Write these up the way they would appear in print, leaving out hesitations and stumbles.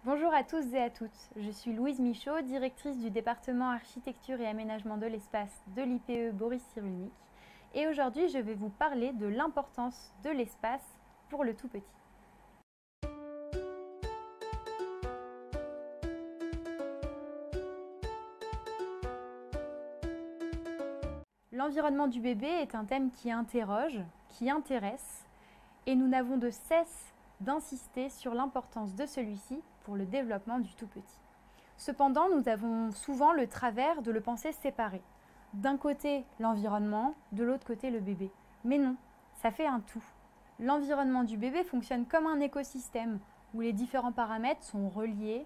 Bonjour à tous et à toutes, je suis Louise Michaud, directrice du département architecture et aménagement de l'espace de l'IPE Boris Cyrulnik. Et aujourd'hui, je vais vous parler de l'importance de l'espace pour le tout petit. L'environnement du bébé est un thème qui interroge, qui intéresse, et nous n'avons de cesse d'insister sur l'importance de celui-ci pour le développement du tout petit. Cependant, nous avons souvent le travers de le penser séparé. D'un côté, l'environnement, de l'autre côté, le bébé. Mais non, ça fait un tout. L'environnement du bébé fonctionne comme un écosystème où les différents paramètres sont reliés,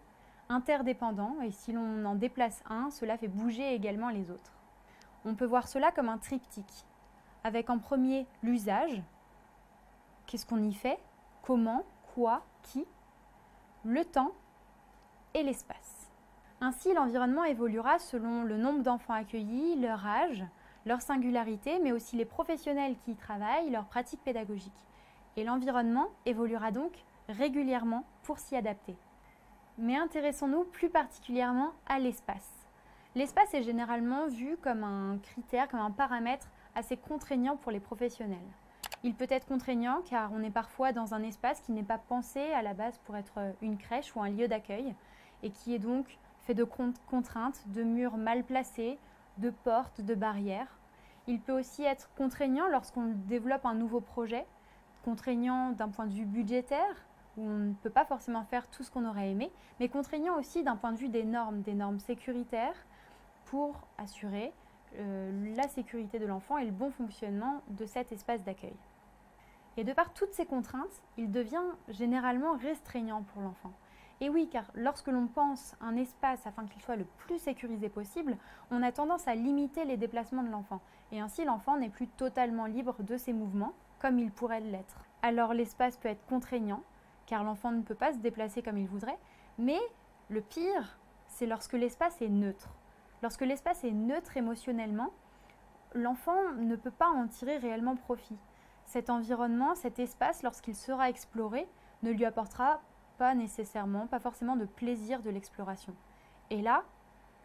interdépendants, et si l'on en déplace un, cela fait bouger également les autres. On peut voir cela comme un triptyque, avec en premier l'usage, qu'est-ce qu'on y fait, comment, quoi, qui, le temps et l'espace. Ainsi, l'environnement évoluera selon le nombre d'enfants accueillis, leur âge, leur singularité, mais aussi les professionnels qui y travaillent, leurs pratiques pédagogiques. Et l'environnement évoluera donc régulièrement pour s'y adapter. Mais intéressons-nous plus particulièrement à l'espace. L'espace est généralement vu comme un critère, comme un paramètre assez contraignant pour les professionnels. Il peut être contraignant car on est parfois dans un espace qui n'est pas pensé à la base pour être une crèche ou un lieu d'accueil et qui est donc fait de contraintes, de murs mal placés, de portes, de barrières. Il peut aussi être contraignant lorsqu'on développe un nouveau projet, contraignant d'un point de vue budgétaire, où on ne peut pas forcément faire tout ce qu'on aurait aimé, mais contraignant aussi d'un point de vue des normes sécuritaires pour assurer la sécurité de l'enfant et le bon fonctionnement de cet espace d'accueil. Et de par toutes ces contraintes, il devient généralement restreignant pour l'enfant. Et oui, car lorsque l'on pense un espace afin qu'il soit le plus sécurisé possible, on a tendance à limiter les déplacements de l'enfant. Et ainsi, l'enfant n'est plus totalement libre de ses mouvements, comme il pourrait l'être. Alors l'espace peut être contraignant, car l'enfant ne peut pas se déplacer comme il voudrait, mais le pire, c'est lorsque l'espace est neutre. Lorsque l'espace est neutre émotionnellement, l'enfant ne peut pas en tirer réellement profit. Cet environnement, cet espace, lorsqu'il sera exploré, ne lui apportera pas nécessairement, pas forcément de plaisir de l'exploration. Et là,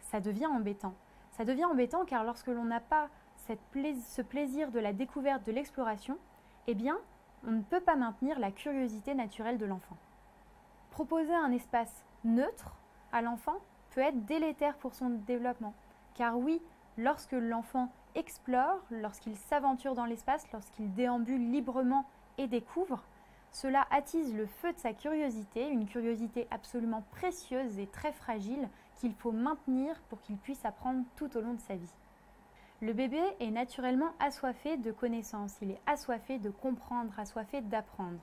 ça devient embêtant. Ça devient embêtant car lorsque l'on n'a pas ce plaisir de la découverte, de l'exploration, eh bien, on ne peut pas maintenir la curiosité naturelle de l'enfant. Proposer un espace neutre à l'enfant peut être délétère pour son développement. Car oui, lorsque l'enfant explore, lorsqu'il s'aventure dans l'espace, lorsqu'il déambule librement et découvre, cela attise le feu de sa curiosité, une curiosité absolument précieuse et très fragile qu'il faut maintenir pour qu'il puisse apprendre tout au long de sa vie. Le bébé est naturellement assoiffé de connaissances, il est assoiffé de comprendre, assoiffé d'apprendre.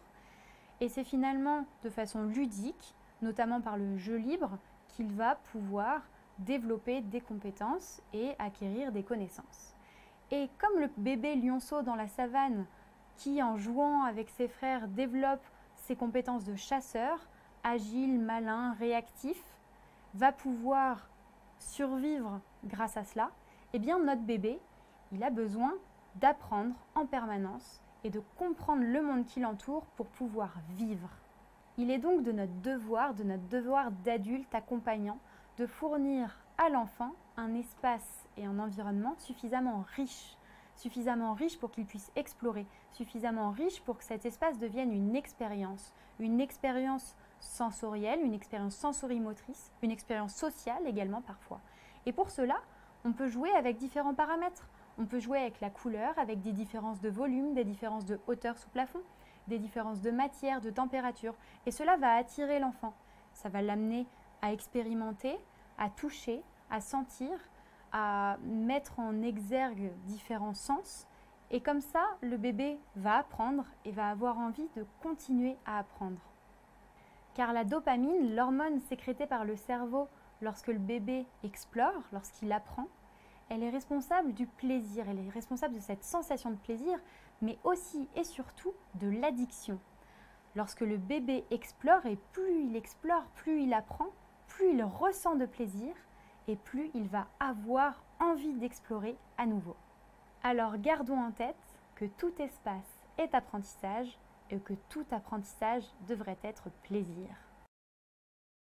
Et c'est finalement de façon ludique, notamment par le jeu libre, qu'il va pouvoir développer des compétences et acquérir des connaissances. Et comme le bébé lionceau dans la savane, qui en jouant avec ses frères développe ses compétences de chasseur, agile, malin, réactif, va pouvoir survivre grâce à cela, eh bien notre bébé, il a besoin d'apprendre en permanence et de comprendre le monde qui l'entoure pour pouvoir vivre. Il est donc de notre devoir d'adulte accompagnant, de fournir à l'enfant un espace et un environnement suffisamment riche pour qu'il puisse explorer, suffisamment riche pour que cet espace devienne une expérience sensorielle, une expérience sensorimotrice, une expérience sociale également parfois. Et pour cela, on peut jouer avec différents paramètres. On peut jouer avec la couleur, avec des différences de volume, des différences de hauteur sous plafond, des différences de matière, de température. Et cela va attirer l'enfant. Ça va l'amener à expérimenter, à toucher, à sentir, à mettre en exergue différents sens. Et comme ça, le bébé va apprendre et va avoir envie de continuer à apprendre. Car la dopamine, l'hormone sécrétée par le cerveau lorsque le bébé explore, lorsqu'il apprend, elle est responsable du plaisir, elle est responsable de cette sensation de plaisir, mais aussi et surtout de l'addiction. Lorsque le bébé explore, et plus il apprend, plus il ressent de plaisir, et plus il va avoir envie d'explorer à nouveau. Alors gardons en tête que tout espace est apprentissage et que tout apprentissage devrait être plaisir.